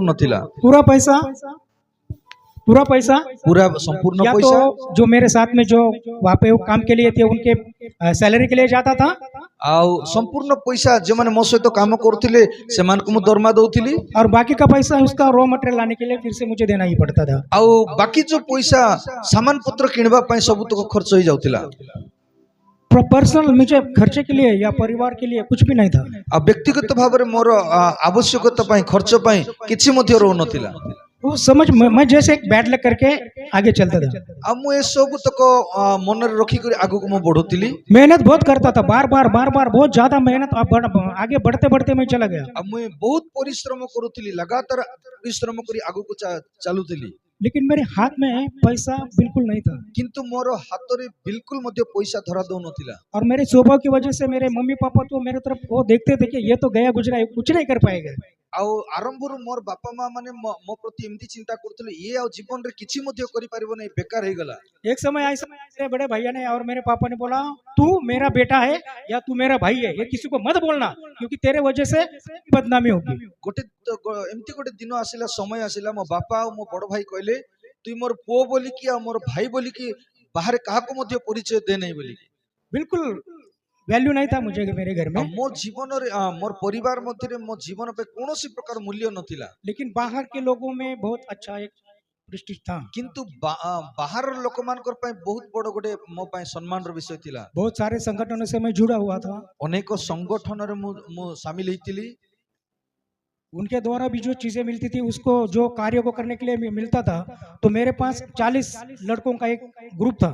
नथिला पूरा पैसा पूरा पैसा पूरा संपूर्ण या पैसा तो जो मेरे साथ में जो वहाँ पे वो काम के लिए थे उनके सैलरी के लिए जाता था, आउ संपूर्ण पैसा जो माने मो सहित काम करथिले सेमान को मु दरमा दउथिली और बाकी का पैसा उसका रॉ मटेरियल लाने के लिए फिर से मुझे देना ही पड़ता था। आउ बाकी जो पैसा सामान पत्र किनबा पय सब तो खर्च हो जाउथिला। पर्सनल मुझे खर्चे के लिए या परिवार के लिए कुछ भी नहीं था। आ व्यक्तिगत भाव रे मोर आवश्यकता पय खर्च पय किछि मध्ये रहो नथिला। वो समझ मैं जैसे एक बैड लग करके आगे चलता था। अब मु ए सब तक मन रे रखी कर आगु को मु बढ़ोतिली। मेहनत बहुत करता था, बार बार बहुत ज्यादा मेहनत, आगे बढ़ते बढ़ते मैं चला गया। अब मु बहुत परिश्रम करूतिली, लगातार परिश्रम करी आगु को चालुतिली, लेकिन मेरे हाथ में पैसा बिल्कुल नहीं था। किंतु मोर हाथ रे बिल्कुल मध्ये पैसा धरा दो नथिला। और मेरे स्वभाव की वजह से मेरे मम्मी पापा तो मेरे तरफ वो देखते थे कि ये तो गया गुजरा है, कुछ नहीं कर पाएगा। आउ आरंभ रु मोर बापा माँ माने मो प्रति एमती चिंता करथले ये आ जीवन रे किछि मध्ये करि पारिबो नै, बेकार हे गला। एक समय ऐसा मेरे बड़े भैया ने और मेरे पापा ने बोला, तू मेरा बेटा है या तू मेरा भाई है, ये किसी को मत बोलना क्योंकि तेरे वजह से बदनामी होगी। गोटे एमती गोटे दिन आसिला, समय आसिला, मो बापा और मो बड़ भाई कहले तू मोर पुओ बोली कि आ मोर भाई बोली कि बाहर काहा को मध्ये परिचय दे नै बोली। बिल्कुल वैल्यू नहीं था मुझे मेरे घर में। मोर जीवन रे मोर परिवार मध्ये रे मो जीवन पे कोनोसी प्रकार मूल्य नथिला, लेकिन बाहर के लोगों में बहुत अच्छा एक प्रेस्टीज था। किंतु बाहर लोक मानकर पय बहुत बड़ गोटे मो पय सम्मान रो विषय थिला। बहुत सारे संगठनों से मैं जुड़ा हुआ था, अनेक संगठन रे मु शामिल हेतिली। उनके द्वारा भी जो चीजें मिलती थी उसको जो कार्य को करने के लिए मिलता था, तो मेरे पास 40 लड़कों का एक ग्रुप था।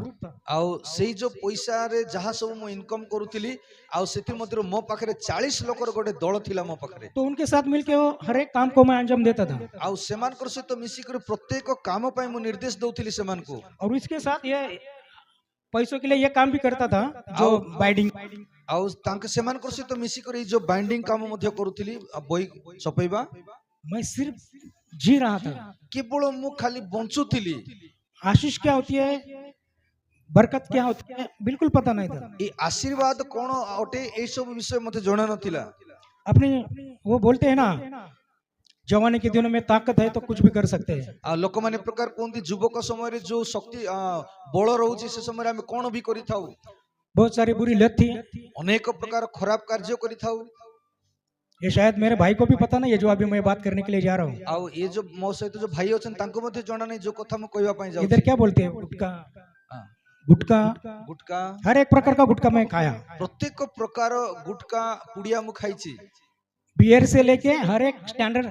आउ सेई जो पैसा रे जहा सब मु इनकम करूतिली आउ सेति मतिर मो पाखरे 40 लोकर गोटे दल थिला मो पाखरे, तो उनके साथ मिलके वो हर एक काम को मैं अंजाम देता था। आउ सेमान कर सहित मिसी कर प्रत्येक काम पय मु निर्देश दउथिली सेमान को। और इसके साथ ये पैसों के लिए ये काम भी करता था जो बाइंडिंग, आउ तांके सेमान कर सहित मिसी कर जो बाइंडिंग काम मध्ये करूतिली, बही छपैबा। मैं सिर्फ जी रहा था। केवल मु खाली बंचुतिली। आशीष क्या होती है, बरकत क्या होती है, बिल्कुल पता नहीं था। ए आशीर्वाद कोन अटे ए सब विषय मते जणा नथिला। अपने वो बोलते हैं ना, जवानी के दिनों में ताकत है तो कुछ भी कर सकते हैं। लोक माने प्रकार कोनती युवक समय रे जो शक्ति बळ रहउची से समय हम कोन भी करि थाउ। बहुत सारी बुरी लत थी, अनेक प्रकार खराब कार्य करि थाउ। ये शायद मेरे भाई को भी पता नहीं है जो अभी मैं बात करने के लिए जा रहा हूँ। आउ ये जो मो सहित जो भाई अछन तांको मध्ये जणा नै जो कथा म कहबा पय जाउ। इधर क्या बोलते हैं, गुटका, गुटका, गुटका, हर एक प्रकार का गुटका मैं खाया। प्रत्येक प्रकार गुटका पुडिया मु खाइची। बियर से लेके हर एक स्टैंडर्ड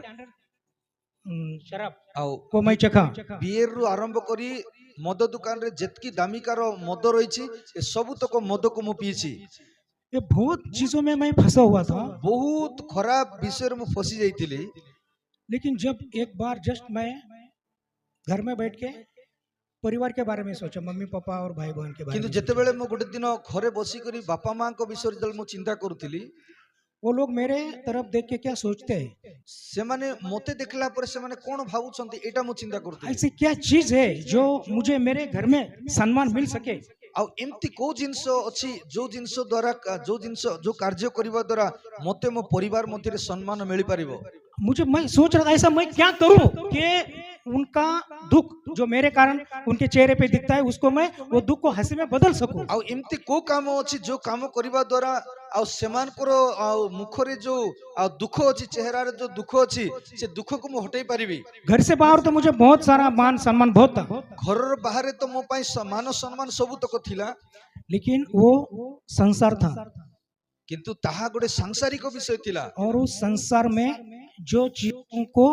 शराब आउ को मैं चखा। बियर रु आरंभ करी मद दुकान रे जेतकी दामिकार मद रहिची ए सब तक मद को मु पीची। ये बहुत चीजों में मैं फंसा हुआ था, बहुत खराब विषय रे मु फसी जाइतिली। लेकिन जब एक बार जस्ट मैं घर में बैठ के परिवार के बारे में सोचा, मम्मी पापा और भाई बहन के बारे किंतु में। जते बेले मु गोटे दिन घरे बसी करी बापा मां को विषय जल मु चिंता करूतिली, वो लोग मेरे तरफ देख के क्या सोचते हैं, से माने मोते देखला पर से माने कोन भाबुछंती एटा मु चिंता करूतिली। ऐसी क्या चीज है जो मुझे मेरे घर में सम्मान मिल सके। आ एमती को जिंस अछि जो जिंस द्वारा जो कार्य करिवा द्वारा मोते मो परिवार मते सम्मान मिल पारिबो। मुझे, मैं सोच रहा था ऐसा मैं क्या करूं कि उनका दुख जो मेरे कारण उनके चेहरे पे दिखता है उसको मैं वो दुख को हंसी में बदल सकूं। आ एमती को काम अछि जो काम करिवा द्वारा आ सेमान करो मुख रे जो दुख अछि, चेहरा रे जो दुख अछि से दुख को मु हटाई पारिबी। घर से बाहर तो मुझे बहुत सारा मान सम्मान बहुत था, घर बाहर तो मो पई मान सम्मान सब तक थिला, लेकिन वो संसार था, किंतु ताहा गोटे सांसारिक विषय थिला। और उस संसार में जो चीजों को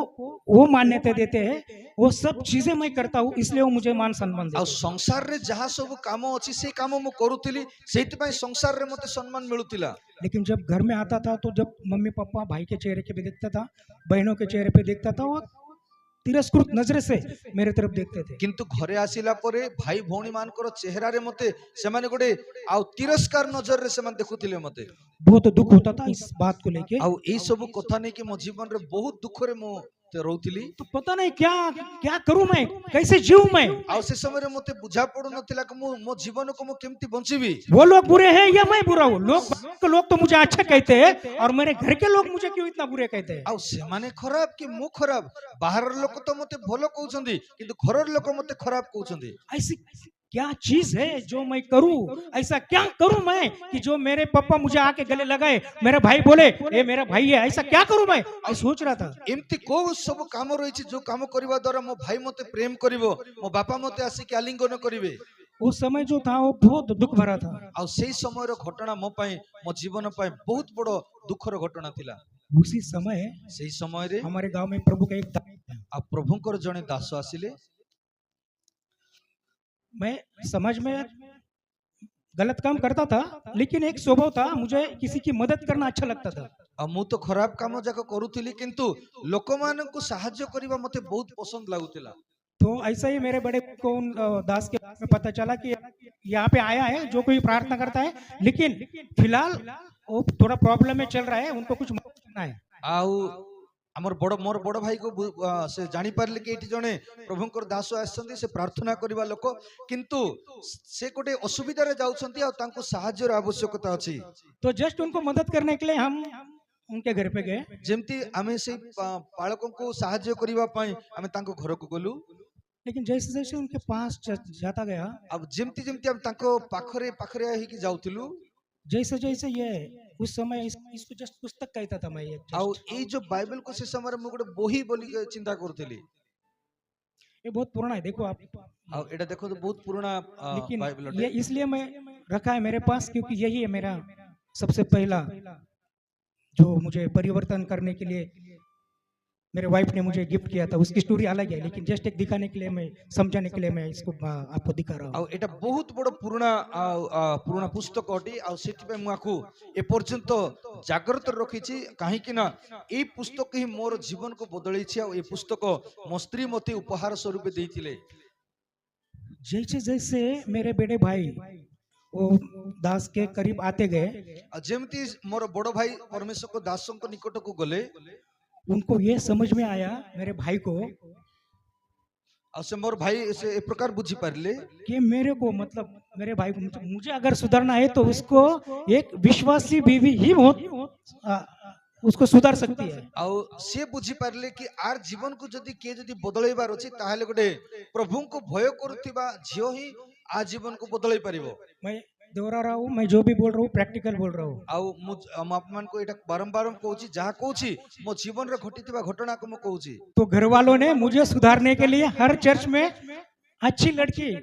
वो मान्यता देते हैं वो सब चीजें मैं करता हूँ, इसलिए वो मुझे मान सम्मान देते आ हैं। संसार रे जहा सब काम अछि से काम मु करूतिली, सेति पई संसार रे मते सम्मान मिलुतिला। लेकिन जब घर में आता था तो जब मम्मी पापा भाई के चेहरे पे देखता था, बहनों के चेहरे पे देखता था, वो तिरस्कृत नजरे से मेरे तरफ देखते थे। किंतु घरे आसिला परे भाई भौणी मानकर चेहरा रे मते से माने गोटे आ तिरस्कार नजर रे से माने देखुतिले मते। बहुत दुख होता था इस बात को लेके। आ ए सब कथा नै कि मो जीवन रे बहुत दुख रे मो तो रोउथिली तो पता नहीं क्या क्या करूं मैं, कैसे जीऊं मैं। आ से समय रे मते बुझा पड़ु नथिला कि मो जीवन को मो केमती बंचीबी। वो लोग बुरे हैं या मैं बुरा हूँ? लोग तो मुझे अच्छा कहते हैं और मेरे घर के लोग मुझे क्यों इतना बुरे कहते हैं? आ से माने खराब कि मु खराब, बाहर लोक तो मते भलो कहउछंदी किंतु घरर लोक मते खराब कहउछंदी। ऐसी क्या चीज है जो मैं करूं? ऐसा क्या करूं मैं कि जो मेरे पापा मुझे आके गले लगाए, मेरे भाई बोले ये मेरा भाई है, ऐसा क्या करूं मैं सोच रहा था। एमती को सब काम रही जो काम करवा द्वारा मो भाई मते प्रेम करिवो, मो बापा मते आसिक आलिंगन करिवे। उस समय जो था वो बहुत दुख भरा था। आ सेई समय रो घटना मो पई मो जीवन पई बहुत बड़ो दुखर घटना थिला। उसी समय सेई समय रे हमारे गांव में प्रभु का एक दास था। आ प्रभुंकर जने दास आसिले। मैं समाज में गलत काम करता था, लेकिन एक स्वभाव था, मुझे किसी की मदद करना अच्छा लगता था। आ मु तो खराब काम जाक करूथिली किंतु लोकमान को सहाय्य करिवा मते बहुत पसंद लागुतिला। तो ऐसा ही मेरे बड़े को उन दास के बारे में पता चला कि यहाँ पे आया है जो कोई प्रार्थना करता है, लेकिन फिलहाल वो थोड़ा प्रॉब्लम में चल रहा है, उनको कुछ मदद करना है। आउ हमर मोर बड़ भाई को से जानी पारले कि एटी जने प्रभुंकर दास आछंती से प्रार्थना करिवा लोक, किंतु से गोटे असुविधा रे जाउछंती आ तांको सहाय्यर आवश्यकता अछि। तो जस्ट उनको मदद करने के लिए हम उनके घर पे गए। जेमती आमे से पालकों को सहाय्य करिवा पई आमे तांको घर को गलु। लेकिन जैसे जैसे उनके पास जाता गया, अब जेमती जेमती हम तांको पाखरे पाखरे ही कि जाउतिलु, जैसे जैसे ये उस समय इसको जस्ट पुस्तक कहता था मैं, एक आउ just। ए जो बाइबल को से समय रे मु गोटे बोही बोली के चिंता करथिली। ये बहुत पुराना है, देखो आप। आउ एटा देखो तो बहुत पुराना लेकिन बाइबल ये इसलिए मैं रखा है मेरे पास क्योंकि यही है मेरा सबसे पहला जो मुझे परिवर्तन करने के लिए मेरे वाइफ ने मुझे गिफ्ट किया था। उसकी स्टोरी अलग है, लेकिन जस्ट एक दिखाने के लिए, मैं समझाने के लिए मैं इसको आपको दिखा रहा हूँ। आउ एटा बहुत बड़ पुराना पुराना पुस्तक अटी आ सेति पे मु आकु ए पर्यंत जागृत रखिछि काहे कि ना ए पुस्तक ही मोर जीवन को बदलै छी। आ ए पुस्तक मो स्त्री मते उपहार स्वरूप देइथिले। जैसे जैसे मेरे बड़े भाई वो दास के करीब आते गए, जेमती मोर बड़ भाई परमेश्वर को दासों को निकट को गले, उनको ये समझ में आया मेरे भाई को आ से मोर भाई से ए प्रकार बुझी पारले कि मेरे को, मतलब मेरे भाई को, मुझे अगर सुधारना है तो उसको एक विश्वासी बीवी ही उसको सुधार सकती है। आउ से बुझी पारले कि आर जीवन को जदी के जदी बदलैबार अछि ताहाले गोटे प्रभु को भय करूथिबा झियो ही आ जीवन को बदलै परिबो। मैं दोहरा रहा हूँ, मैं जो भी बोल रहा हूँ प्रैक्टिकल बोल रहा हूँ। आउ हम अपमान को एटा बारंबार कहूची जहा कहूची मो जीवन रे घटितबा घटना को मो कहूची। तो घर वालों ने मुझे सुधारने के लिए हर चर्च में अच्छी लड़की,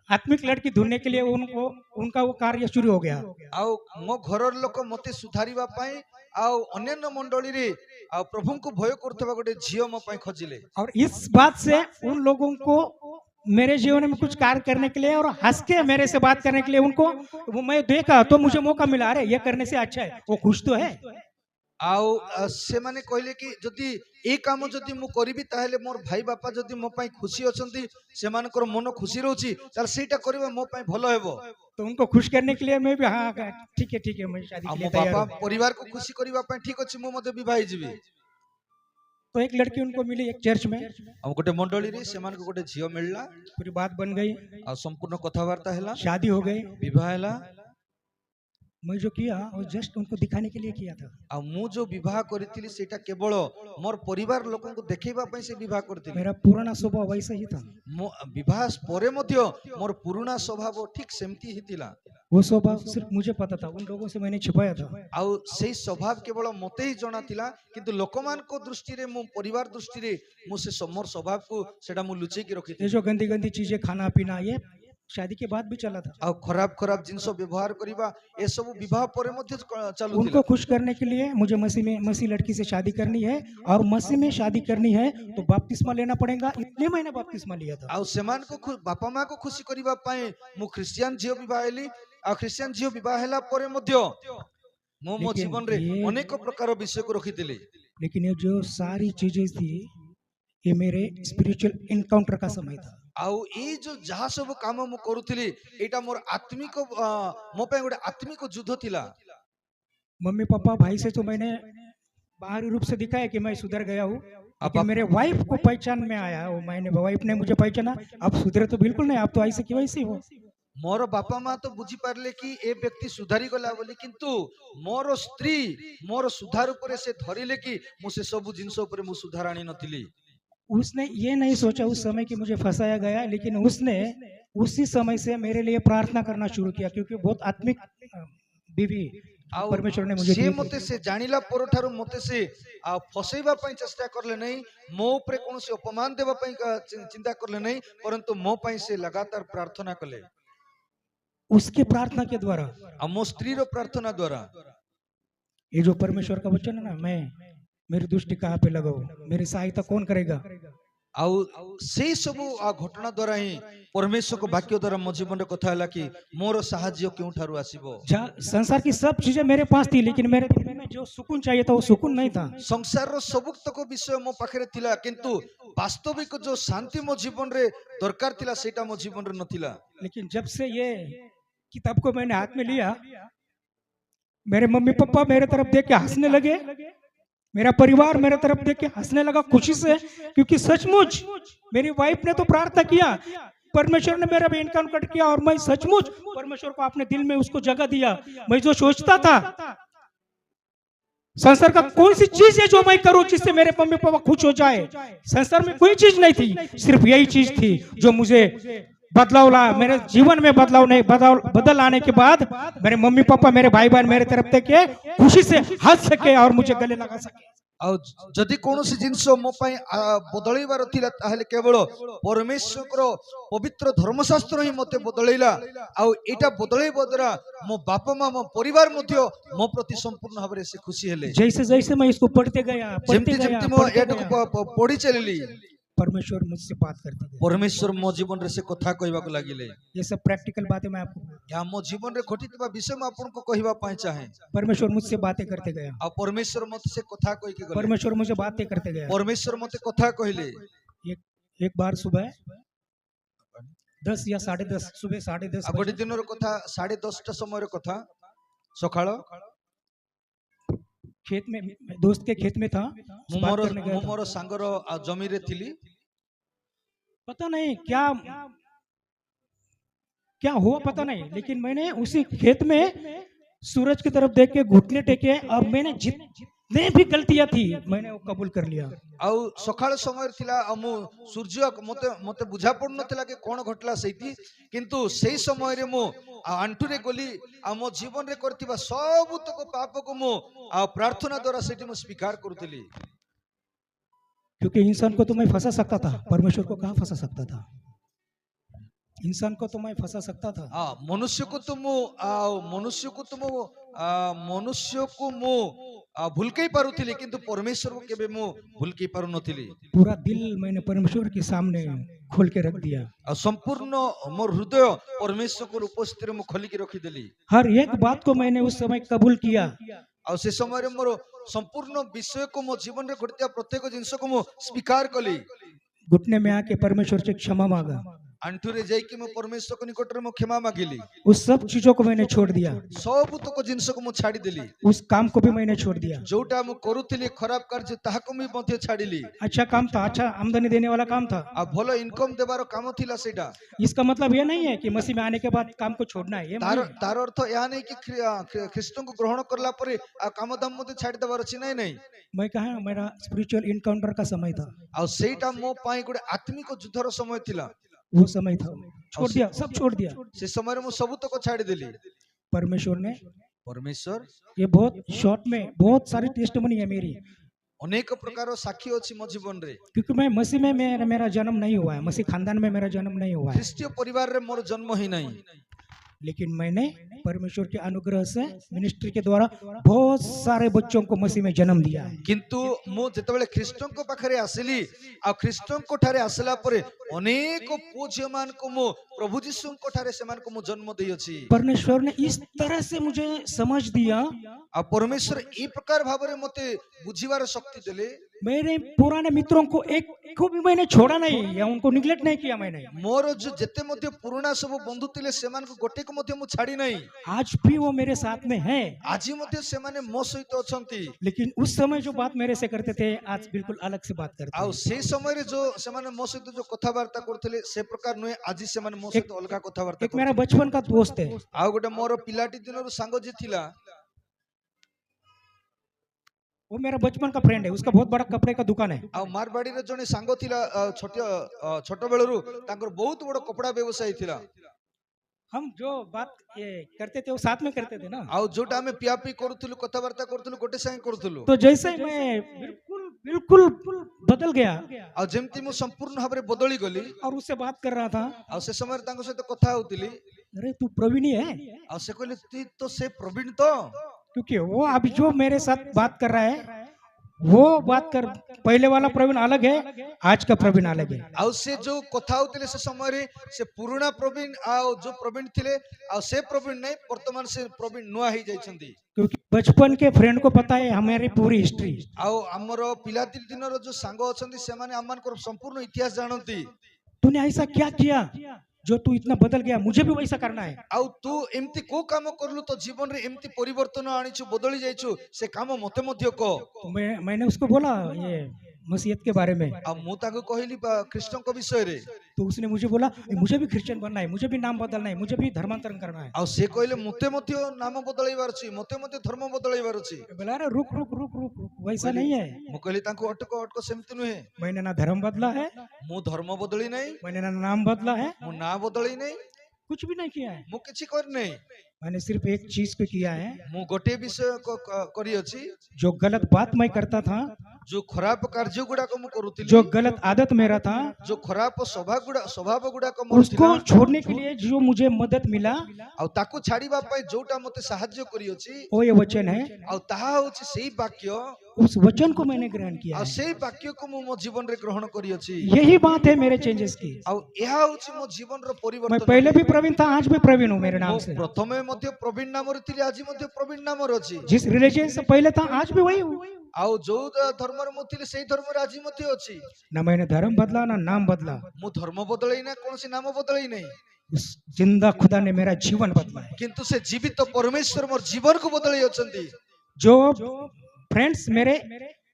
आत्मिक लड़की ढूंढने के लिए उनका वो कार्य शुरू हो गया। आउ मो घरर लोक मते सुधारिबा पई आउ अन्य मंडली रे आ प्रभु को भय करथबा गोटे झियो मो पई खोजिले। और इस बात से उन लोगों को मेरे जीवन में कुछ कार्य करने के लिए और हंस के मेरे से बात करने के लिए उनको वो मैं देखा तो मुझे मौका मिला, अरे ये करने से अच्छा है, वो खुश तो है। आउ से माने कहले कि जदी ए काम जदी मु करिबी ताहेले मोर भाई बापा जदी मो पई खुशी अछंती, से मानकर मन खुशी रहउची, ताल सेटा करबा मो पई भलो हेबो। तो उनको खुश करने के लिए मैं भी हाँ ठीक है मैं शादी के लिए तैयार बापा हूं। परिवार को खुशी करबा पई ठीक अछि मो मते विवाह जीवी। तो एक लड़की उनको मिली एक चर्च में, हम गोटे मंडली रे से मान को गोटे झियो मिलला, पूरी बात बन गई, आ संपूर्ण कथावार्ता हैला, शादी हो गई, विवाह हैला। मैं जो किया वो जस्ट उनको दिखाने के लिए किया था। आ मु जो विवाह करितिली सेटा केवल मोर परिवार लोकन को देखैबा पई से विवाह करतिली। मेरा पुराना स्वभाव वैसा ही था। मो विवाह परे मध्य मोर पुराना स्वभाव ठीक सेमती हितिला। वो स्वभाव सिर्फ मुझे पता था, उन लोगों से मैंने छिपाया था। आउ सेही स्वभाव केवल मते ही जଣା थिला, किंतु लोकमान को दृष्टि रे मु परिवार दृष्टि रे मु से मोर स्वभाव को सेटा मु लुचै के रखिथि। ये जो गंदी गंदी चीजें खाना पीना ये शादी के बाद भी चला था। आ खराब खराब जिनस व्यवहार करिबा ए सब विवाह परे मध्य चालू उनको खुश करने के लिए मुझे मसीह लड़की से शादी करनी है, और मसीह में शादी करनी है तो बपतिस्मा लेना पड़ेगा, इसलिए मैंने बपतिस्मा लिया था। आ सेमान को बापा मां को खुशी करिबा पई मु क्रिश्चियन झियो विवाह हेली। आ क्रिश्चियन झियो विवाह हेला परे मध्य मो जीवन रे अनेक प्रकार विषय को रखितिली। लेकिन ये जो सारी चीजें थी ये मेरे स्पिरिचुअल एनकाउंटर का समय था। आउ ए जो जहा सब काम मु करूथिली एटा मोर आत्मिक मो पे गोटे आत्मिक युद्ध थिला। मम्मी पापा भाई से तो मैंने बाहरी रूप से दिखाया कि मैं सुधर गया हूँ, लेकिन मेरे वाइफ को पहचान में आया, वो मैंने वाइफ ने मुझे पहचाना, आप सुधरे तो बिल्कुल नहीं, आप तो ऐसे की वैसी हो। मोर बापा माँ तो बुझी पारले कि ए व्यक्ति सुधारी गला बोली, किंतु मोर स्त्री मोर सुधार उपरे से धरिले कि मु से सब जिंस उपरे मु सुधार आनी नथिली। उसने ये नहीं सोचा उस समय कि मुझे फंसाया गया, लेकिन उसने उसी समय से मेरे लिए प्रार्थना करना शुरू किया, क्योंकि बहुत आत्मिक बीवी आउ परमेश्वर ने मुझे से दी मते थी। से जानिला परठारु मते से फसैबा पई चेष्टा करले नहीं, मो उपरे कोनोसी अपमान देबा पई चिंता करले नहीं, परंतु मो पई से लगातार प्रार्थना कले। उसकी प्रार्थना के द्वारा, आ मो स्त्री रो प्रार्थना द्वारा ये जो परमेश्वर का वचन है ना, मैं मेरी दृष्टि कहाँ पे लगाऊं, मेरी सहायता कौन करेगा, आउ से सब घटना द्वारा ही परमेश्वर को वाक्य द्वारा मो जीवन रे कथा हला कि मोर सहाय्य केउ ठारु आसीबो। संसार की सब चीजें मेरे पास थी, लेकिन मेरे दिल में जो सुकून चाहिए था वो सुकून नहीं था। संसार रो सबुक विषय मो पाखरे थिला, किंतु वास्तविक जो शांति मो जीवन रे दरकार थिला सेटा मो जीवन रे नथिला। लेकिन जब से ये किताब को मैंने हाथ में लिया, मेरे मम्मी पापा मेरे तरफ देख के हंसने लगे, मेरा परिवार मेरे तरफ देख के हंसने लगा खुशी से, क्योंकि सचमुच मेरी वाइफ ने तो प्रार्थना किया, परमेश्वर ने मेरा भी इनकाउंटर किया, और मैं सचमुच परमेश्वर को अपने दिल में उसको जगह दिया। मैं जो सोचता था संसार का कौन सी चीज है जो मैं करूं जिससे मेरे मम्मी पापा खुश हो जाए, संसार में कोई चीज नहीं थी, सिर्फ यही चीज थी जो मुझे बदलाव ला। मेरे जीवन में बदलाव नहीं, बदल आने के बाद मेरे मम्मी पापा मेरे भाई बहन मेरे तरफ देखे खुशी से हंस सके और मुझे गले लगा सके। आ जदि कोनोसी जिंस मो पई बदलैबार थिला ताहले केवल परमेश्वर पवित्र धर्मशास्त्र ही मते बदलैला। आ एटा बदलैबो द्वारा मो बापा माँ मो परिवार मध्य मो प्रति संपूर्ण भाबरे से खुशी हेले। जैसे जैसे मैं इसको पढ़ते गया जेमती मो एटको पढ़ी चलिली, परमेश्वर मुझसे बात करते गए। परमेश्वर मो जीवन रे से कथा कहबा को लागिले। ये सब प्रैक्टिकल बातें मैं आपको, या मो जीवन रे घटितबा विषय में आपन को कहबा पाए चाहे, परमेश्वर मुझसे बातें करते गया, आ परमेश्वर मत से कथा कहि के गले, परमेश्वर मुझे बातें करते गया। परमेश्वर मते कथा कहले। एक बार सुबह 10 या 10:30, सुबह 10:30 गोटे दिन कथा 10:30 टा समय कथा सकाळ खेत में, दोस्त के खेत में था, बात करने गया था। मोर सांगर जमी रे थिली, पता नहीं क्या क्या हुआ पता नहीं, लेकिन मैंने उसी खेत में सूरज की तरफ देख के घुटने टेके, और मैंने जितने भी गलतियां थी मैंने वो कबूल कर लिया। आउ सकाळ समय थिला, मु सूर्य मते मते बुझा पड़ नथिला कि कोन घटला सेठी, किंतु सेही समय रे मु आंटू रे गली आ मो जीवन रे करथिबा सब तक पाप को मु प्रार्थना द्वारा सेठी मु स्वीकार करथिली। क्योंकि इंसान को तो मैं फंसा सकता था, परमेश्वर को कहाँ फंसा सकता था। इंसान को तो मैं फंसा सकता था, मनुष्य को तो मनुष्य को मु भूल के पारुथिली, किंतु परमेश्वर को केबे मु भूल के पारु नथिली। पूरा दिल मैंने परमेश्वर के सामने खोल के रख दिया, संपूर्ण मोर हृदय परमेश्वर को उपस्थिति रे मु खोली के रखी देली। हर एक बात को मैंने उस समय कबूल किया, और से समय रे मोर संपूर्ण विषय को मो जीवन रे घटिया प्रत्येक जिंस को मु स्वीकार कली। घुटने में आके परमेश्वर से क्षमा मांगा, आंठुरे जाई कि मु परमेश्वर को निकट रे मु क्षमा मांगिली, उस सब चीजों को मैंने छोड़ दिया, सब तक जिंस को मु छाड़ी देली, उस काम को भी मैंने छोड़ दिया, जोटा मु करूथिली खराब कार्य ताहा को मी मध्य छाड़ीली। अच्छा काम था, अच्छा आमदनी देने वाला काम था, आ भलो इनकम देबार काम थिला सेटा। इसका मतलब ये नहीं है कि मसीह में आने के बाद काम को छोड़ना है, ये तार अर्थ या नहीं कि ख्रिस्त को ग्रहण करला परे काम दाम मते छाड़ी देबार अछि, नहीं नहीं। मैं कहा मेरा स्पिरिचुअल इनकाउंटर का समय था, आ सेटा मो पाई गुडे आत्मिक युद्धर समय थिला, वो समय था, छोड़ दिया, सब छोड़ दिया। से समय रे मु सब तक छाड़ी देली। परमेश्वर ये बहुत शॉर्ट में बहुत सारी टेस्टमनी है मेरी, अनेक प्रकार साक्षी अछि मो जीवन रे, क्योंकि मैं मसीह में मेरा जन्म नहीं हुआ है, मसीह खानदान में मेरा जन्म नहीं हुआ है, ख्रिस्तीय परिवार रे मोर जन्म ही नहीं, लेकिन मैंने परमेश्वर के अनुग्रह से मिनिस्ट्री के द्वारा बहुत सारे बच्चों को मसीह में जन्म दिया है। किंतु मो जेतेबेले ख्रिस्टन को पाखरे आसिली आ ख्रिस्टन को ठारे आसला परे अनेक पूज्यमान को मो प्रभु यीशु को ठारे समान को मो जन्म देई अछि। परमेश्वर ने इस तरह से मुझे समझ दिया, आ परमेश्वर ई प्रकार भाबरे मते बुझिबार शक्ति देले। मेरे पुराने मित्रों को एक को भी मैंने छोड़ा नहीं या उनको निग्लेक्ट नहीं किया मैंने। मोर जो जेते मध्य पुराना सब बंधु थिले सेमान को गोटे को मध्य मु छाड़ी नहीं। आज भी वो मेरे साथ में है, आजी मध्य सेमाने मो सहित अछंती। लेकिन उस समय जो बात मेरे से करते थे आज बिल्कुल अलग से बात करते आउ हैं। से समय रे जो सेमाने मो सहित जो कथावार्ता करथिले से प्रकार नुहे आजी सेमाने मो सहित अलगा कथावार्ता एक मेरा करथिले। बचपन का दोस्त है, आउ गोटे मोर पिलाटी दिनरु सांग जे थिला वो मेरा बचपन का फ्रेंड है, उसका बहुत बड़ा कपड़े का दुकान है। आ मारवाड़ी रे जने सांग थिला छोट बेलरु तांकर बहुत बड़ कपड़ा व्यवसाय थिला। हम जो बात ये करते थे वो साथ में करते थे ना। आउ जोटा हमें पियापी करूथुलु कथावार्ता करूथुलु गोटे संगे करूथुलु। तो जैसे मैं बिल्कुल बिल्कुल बदल गया आ जेमती मु संपूर्ण भाबरे बदली गली और उससे बात कर रहा था, आ से समय तांको सहित कथा होतिली। अरे तू प्रवीण है, आ से कहले तू तो से प्रवीण तो क्योंकि वो अभी जो मेरे साथ बात कर रहा है वो बात कर, पहले वाला प्रवीण अलग है, आज का प्रवीण अलग है। आउ से जो कथा होतिले से समय रे से पुराना प्रवीण आ जो प्रवीण थिले आ से प्रवीण नहीं वर्तमान से प्रवीण नुआ ही जाइछंदी। क्योंकि बचपन के फ्रेंड को पता है हमारी पूरी हिस्ट्री। आउ हमर पिलाती दिनर जो सांग अछंदी से माने अमान संपूर्ण इतिहास जानती। तूने ऐसा क्या किया जो तू इतना बदल गया, मुझे भी वैसा करना है। आउ तू एमती को काम करलु तो जीवन रे एमती परिवर्तन आनिछु बदली जाइछु से काम मते मध्य को। तो मैंने उसको बोला ये मसीहत के बारे में, आ मु ताको कहली कृष्ण को विषय रे। तो उसने मुझे बोला मुझे भी क्रिश्चियन बनना है, मुझे भी नाम बदलना है, मुझे भी धर्मांतरण करना है। आ से कहले मते मध्य नाम बदलैबार छी मते मध्य धर्म बदलैबार छी। बोला अरे रुक रुक रुक रुक रुक, वैसा नहीं है। मु कहली ताको अटको अटको सेमती नुहे। मैंने ना धर्म बदला है, मु धर्म बदली नहीं, मैंने ना नाम बदला है, मु ना बदली नहीं, कुछ भी नहीं किया है। मु किछि कर नहीं। मैंने सिर्फ एक चीज पे किया है, मु गोटे विषय को करी अछि जो गलत बात मैं करता था, जो खराब कार्य गुडा को मु करूतिली, जो गलत आदत मेरा था, जो खराब स्वभाव गुडा को मोर उसको छोड़ने के लिए जो मुझे मदद मिला आ ताको छाड़ीबा पई जोटा मते सहाय्य करी अछि वो ये वचन है। आ ताहा होछि सेही वाक्य उस वचन को मैंने ग्रहण किया आ है। सेही वाक्य को मु मो जीवन रे ग्रहण करी अछि। यही बात है मेरे चेंजेस की। आ एहा होछि मो जीवन रो मैं परिवर्तन। पहले भी प्रवीण था, आज भी प्रवीण हूँ मेरे नाम मो से। प्रथमे मध्य प्रवीण नाम रे थिली आज मध्य प्रवीण नाम रे अछि। जिस रिलीजन से पहले था आज भी वही हूँ। आ जो धर्म रे मु थिली सेही धर्म रे आज मध्य अछि। ना मैंने धर्म बदला ना नाम बदला, मु धर्म बदलै ना कोनसी नाम बदलै नहीं, उस जिंदा खुदा ने मेरा जीवन बदला है। किंतु से जीवित परमेश्वर मोर जीवन को बदलै अछंती। जो फ्रेंड्स मेरे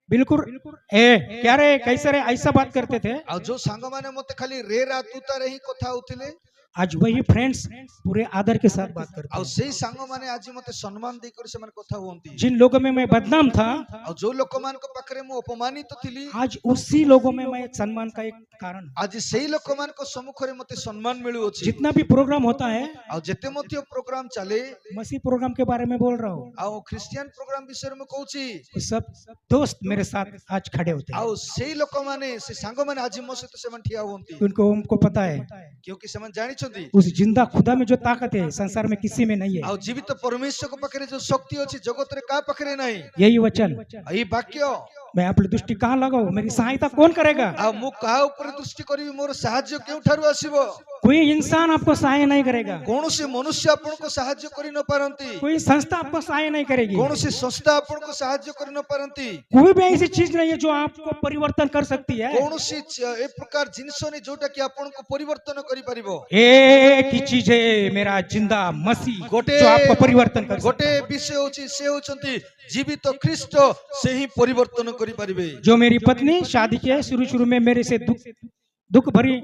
बिल्कुल क्या रे कैसे रे ऐसा बात करते थे, आ जो सांग माने मते खाली रे रातुता रे ही कथा होतिले आज वही फ्रेंड्स पूरे आदर के साथ बात करते आ हैं। सेही सांग माने आज मते सम्मान दे कर से मन कथा होंती। जिन लोगों में मैं बदनाम था आ जो लोक मान को पाखरे मु अपमानित थिली आज उसी लोगों में मैं सम्मान का एक कारण। आज सेही लोक मान को सम्मुख रे मते सम्मान मिलु अछि। जितना भी प्रोग्राम होता है, आ जेते मते प्रोग्राम चले मसीह प्रोग्राम के बारे में बोल रहा हूँ, आ क्रिश्चियन प्रोग्राम विषय में कहूची वो सब दोस्त मेरे साथ आज खड़े होते आ हैं। सेही लोक माने से सांग माने आज मो सहित से मन ठिया होंती। उनको पता है क्योंकि से मन जानि छथि उस जिंदा खुदा में जो ताकत है संसार में किसी में नहीं है। आ जीवित परमेश्वर को पाखरे जो शक्ति अछि जगत रे का पाखरे नहीं। यही वचन ई वाक्य मैं अपनी दृष्टि कहाँ लगाऊं, मेरी सहायता कौन करेगा? आ मु कहा ऊपर दृष्टि करी मोर सहाय्य केउ ठारू आसीबो। कोई इंसान आपको सहाय नहीं करेगा, कौनसी मनुष्य आपण को सहाय्य करि न पारंती, कोई संस्था आपको सहाय नहीं करेगी, कौनसी संस्था आपण को सहाय्य करि न पारंती, कोई भी ऐसी चीज नहीं है जो आपको परिवर्तन कर सकती है। कौनसी ए प्रकार जिंस नहीं जोटा कि आपण को परिवर्तन करि परिबो। एक ही चीज है, मेरा जिंदा मसीह गोटे जो आपको परिवर्तन कर सकता गोटे विषय होची से होचंती जीवित ख्रीष्ट से ही परिवर्तन करि परिबे। है। जो मेरी पत्नी शादी के शुरू में मेरे से दुख भरी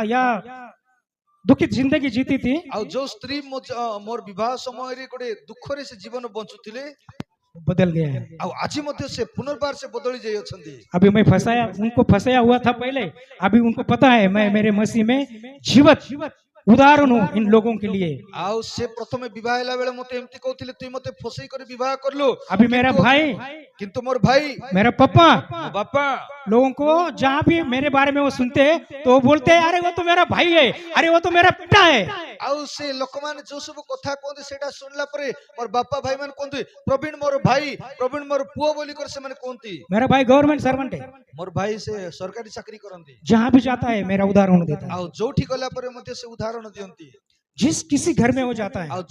या दुखित जिंदगी जीती थी, आ जो स्त्री मोर विवाह समय रे गोटे दुख रे से जीवन बंचुतिले बदल गया है। आ आज मध्य से पुनर्बार से बदली जाई अछंती। अभी मैं उनको फंसाया हुआ था पहले, अभी उनको पता है मैं मेरे मसीह में जीवित उदाहरण हूँ इन लोगों के लिए। आउ से प्रथमे विवाह हैला बेले मते एमती कहथिले तुई मते फसई कर विवाह करलो। अभी मेरा भाई, किंतु मोर भाई मेरा पापा बापा लोगों को जहाँ भी मेरे बारे में वो सुनते हैं तो वो बोलते हैं अरे वो तो मेरा भाई है, अरे वो तो मेरा पिता है। आउ से लोकमान जो सब कथा कहते सेटा सुनला परे मोर बापा भाई मान कहते प्रवीण मोर भाई, प्रवीण मोर पुओ बोली कर से माने कहती। मेरा भाई गवर्नमेंट सर्वेंट है, मोर भाई से सरकारी चाकरी करंती। जहाँ भी जाता है मेरा उदाहरण देता है। आउ जोठी गला परे मते से उदाहरण दियंती। जिस किसी घर में हो जाता है, ଆଉ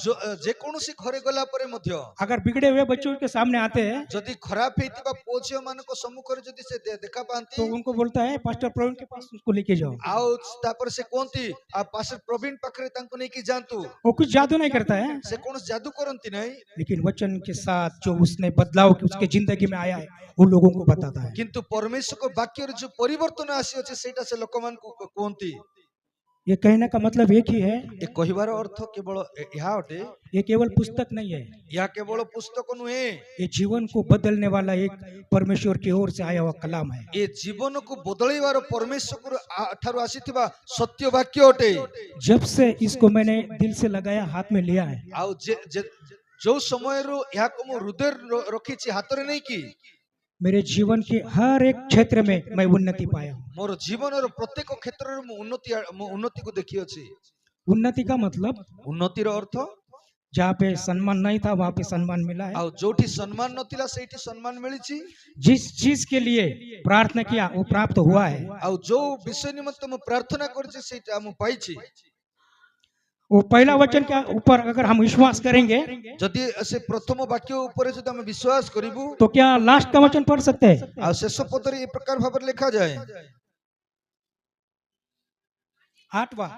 ଯେ କୌଣସି ଘରେ ଗଲା ପରେ ମଧ୍ୟ अगर बिगड़े हुए बच्चों के सामने आते हैं ଯଦି ଖରାପ ହେଇଥିବା ପୁଅ ଝିଅ ମାନଙ୍କ ସମ୍ମୁଖରେ ଯଦି ସେ ଦେଖା ପାଆନ୍ତି तो उनको बोलता है पास्टर प्रवीण के पास उसको लेके जाओ। ଆଉ ତାପରେ ସେ କୁହନ୍ତି ଆଉ ପାଷ୍ଟର ପ୍ରବୀଣ ପାଖରେ ତାଙ୍କୁ ନେଇକି ଯାଆନ୍ତୁ। वो कुछ जादू नहीं करता है, ସେ କୌଣସି जादू କରନ୍ତି ନାହିଁ, लेकिन वचन के साथ जो उसने बदलाव कि उसके जिंदगी में आया है वो लोगों को बताता है। କିନ୍ତୁ ପରମେଶ୍ୱରଙ୍କ ବାକ୍ୟରେ ଯୋଉ ପରିବର୍ତ୍ତନ ଆସିଅଛି ସେଇଟା ସେ ଲୋକମାନଙ୍କୁ କୁହନ୍ତି। ये कहने का मतलब एक ही है, ଏ କହିବାର ଅର୍ଥ କେବଳ ଏହା ଅଟେ, ये केवल पुस्तक नहीं है, ଏହା କେବଳ ପୁସ୍ତକ ନୁହେଁ, ये जीवन को बदलने वाला एक परमेश्वर की ओर से आया हुआ कलाम है। ଏ ଜୀବନକୁ ବଦଳେଇବାର ପରମେଶ୍ୱର ଠାରୁ ଆସିଥିବା ସତ୍ୟ ବାକ୍ୟ ଅଟେ। जब से इसको मैंने दिल से लगाया, हाथ में लिया है, ଆଉ ଯୋଉ ସମୟରୁ ଏହାକୁ ମୁଁ ହୃଦୟରେ ରଖିଛି, ହାତରେ ନେଇକି मेरे जीवन के हर एक क्षेत्र में मैं उन्नति पाया हूँ। ମୋର ଜୀବନର ପ୍ରତ୍ୟେକ କ୍ଷେତ୍ରରେ ମୁଁ ଉନ୍ନତିକୁ ଦେଖିଅଛି। उन्नति का मतलब ଉନ୍ନତିର ଅର୍ଥ जहाँ पे सम्मान नहीं था वहाँ पे सम्मान मिला है। ଆଉ ଯୋଉଠି ସମ୍ମାନ ନଥିଲା ସେଇଠି ସମ୍ମାନ ମିଳିଛି। जिस चीज के लिए प्रार्थना किया वो प्राप्त हुआ है। ଆଉ ଯୋଉ ବିଷୟ ନିମନ୍ତେ ମୁଁ ପ୍ରାର୍ଥନା କରିଛି ସେଇଟା ମୁଁ ପାଇଛି। वो पहला वचन के ऊपर अगर हम विश्वास करेंगे ଯଦି ସେ ପ୍ରଥମ ବାକ୍ୟ ଉପରେ ଯଦି ଆମେ ବିଶ୍ୱାସ କରିବୁ, तो क्या लास्ट का वचन पढ़ सकते हैं? ଆଉ ଶେଷ ପଦରେ ଏ ପ୍ରକାର ଭାବରେ ଲେଖାଯାଏ, 8वां।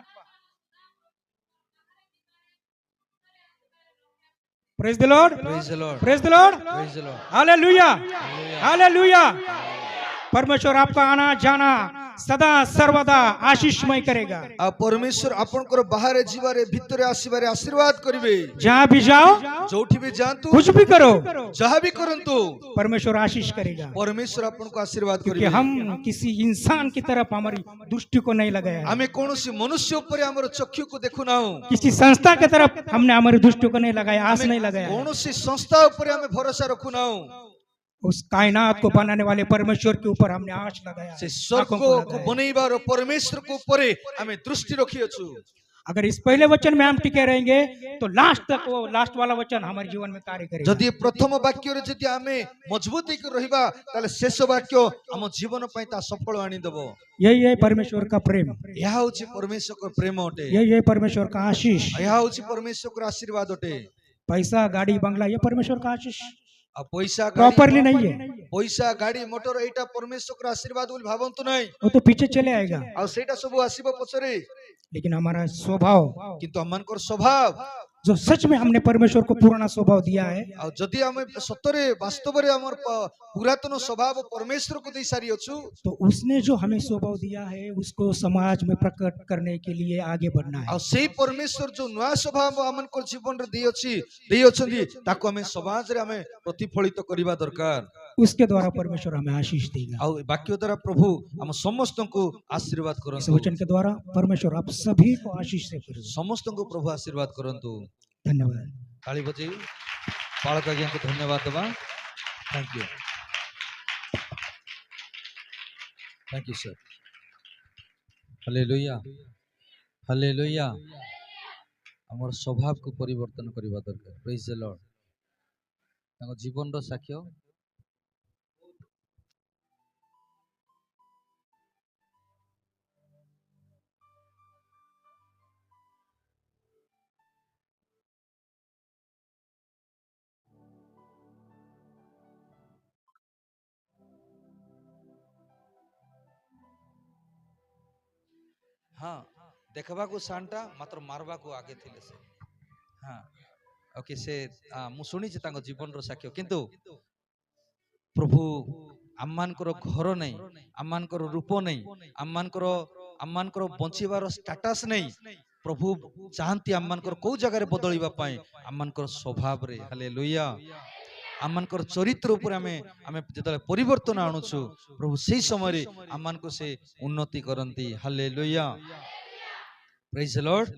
Praise the Lord, Praise the Lord. Praise the Lord, Praise the Lord. Hallelujah, hallelujah. परमेश्वर आपका आना जाना सदा सर्वदा आशीषमय करेगा। ଆଉ ପରମେଶ୍ୱର ଆପଣଙ୍କର ବାହାରେ ଯିବାରେ ଭିତରେ ଆସିବାରେ ଆଶୀର୍ବାଦ କରିବେ। जहाँ भी जाओ, ଯୋଉଠି ବି ଯାଆନ୍ତୁ, कुछ भी करो, ଯାହା ବି କରନ୍ତୁ, परमेश्वर आशीष करेगा। ପରମେଶ୍ୱର ଆପଣଙ୍କୁ ଆଶୀର୍ବାଦ क्योंकि କରିବେ। हम किसी इंसान की तरफ हमारी दृष्टि को नहीं लगाया है, ଆମେ କୌଣସି ମନୁଷ୍ୟ ଉପରେ ଆମର ଚକ୍ଷୁକୁ ଦେଖୁନାହୁଁ, किसी संस्था की तरफ हमने हमारी दृष्टि को नहीं लगाया, आस नहीं लगाया है। କୌଣସି ସଂସ୍ଥା ଉପରେ ଆମେ ଭରସା ରଖୁନାହୁଁ, उस कायनात को बनाने वाले परमेश्वर के ऊपर हमने आँच लगाया ସେ है, आंखों को ସ୍ୱର୍ଗକୁ लगाया है। ବନେଇବାର ପରମେଶ୍ୱରଙ୍କ ଉପରେ ଆମେ ଦୃଷ୍ଟି ରଖିଅଛୁ। अगर इस पहले वचन में हम टिके रहेंगे तो लास्ट तक वो लास्ट वाला वचन हमारे जीवन में कार्य करेगा। ଯଦି ପ୍ରଥମ ବାକ୍ୟରେ ଯଦି ଆମେ ମଜବୁତ ହେଇକି ରହିବା, ତାହେଲେ ଶେଷ ବାକ୍ୟ ଆମ ଜୀବନ ପାଇଁ ତା ସଫଳ ଆଣିଦେବ। यही है परमेश्वर का प्रेम, ଏହା ହଉଛି ପରମେଶ୍ୱରଙ୍କ ପ୍ରେମ ଅଟେ, यही है परमेश्वर का आशीष। ଏହା ହଉଛି ପରମେଶ୍ୱରଙ୍କର ଆଶୀର୍ବାଦ ଅଟେ। पैसा गाड़ी बंगला ये परमेश्वर का आशीष ଆଉ ପଇସା प्रॉपरली नहीं है, ପଇସା ଗାଡି ମଟର ଏଇଟା ପରମେଶ୍ୱରଙ୍କର ଆଶୀର୍ବାଦ ବୋଲି ଭାବନ୍ତୁ ନାହିଁ। वो तो पीछे चले आएगा। ଆଉ ସେଇଟା ସବୁ ଆସିବ ପଛରେ, लेकिन हमारा स्वभाव, କିନ୍ତୁ ଆମମାନଙ୍କର ସ୍ୱଭାବ, जो सच में हमने परमेश्वर को पुराना स्वभाव दिया है, ଆଉ ଯଦି ଆମେ ସତରେ ବାସ୍ତବରେ ଆମର ପୁରାତନ ସ୍ୱଭାବ ପରମେଶ୍ୱରକୁ ଦେଇ ସାରିଅଛୁ, तो उसने जो हमें स्वभाव दिया है उसको समाज में प्रकट करने के लिए आगे बढ़ना है। ଆଉ ସେଇ ପରମେଶ୍ୱର ଯୋଉ ନୂଆ ସ୍ୱଭାବ ଆମମାନଙ୍କର ଜୀବନରେ ଦେଇଅଛନ୍ତି, ତାକୁ ଆମେ ସମାଜରେ ଆମେ ପ୍ରତିଫଳିତ କରିବା ଦରକାର। उसके द्वारा परमेश्वर हमें आशीष देगा। ଆଉ ବାକ୍ୟ ଦ୍ୱାରା ପ୍ରଭୁ ଆମ ସମସ୍ତଙ୍କୁ ଆଶୀର୍ବାଦ इस କରନ୍ତୁ। वचन के द्वारा परमेश्वर आप सभी को आशीष से भरे। ସମସ୍ତଙ୍କୁ ପ୍ରଭୁ ଆଶୀର୍ବାଦ କରନ୍ତୁ। धन्यवाद। ତାଳି ବଜେଇ ବାଳକ ଆଜ୍ଞାଙ୍କୁ ଧନ୍ୟବାଦ ଦେବା। Thank you, thank you sir. Hallelujah, hallelujah. ଆମର ସ୍ୱଭାବକୁ ପରିବର୍ତ୍ତନ କରିବା ଦରକାର। ପ୍ରେଜ୍ ଦ ଲର୍ଡ। ତାଙ୍କ ଜୀବନର ସାକ୍ଷ୍ୟ हाँ देखबाकू सानटा मात्र मारबाकू आगे थिले से। हाँ ओके से मु सुनिछि तांको जीवनर साक्ष्य, किंतु प्रभु आम्मानकर घर नहीं, आम्मानकर रूप नहीं, आम्मानकर बंचिबार स्टेटस नहीं, प्रभु चाहती आम्मानकर को जगह बदलवा पाए, आम्मानकर स्वभाव रे। हालेलुया। आम्मानकर चरित्र ऊपर आमे जतले परिवर्तन आणुछु, प्रभु सेही समय रे आम्मानको से उन्नति करंती। Hallelujah, praise the Lord.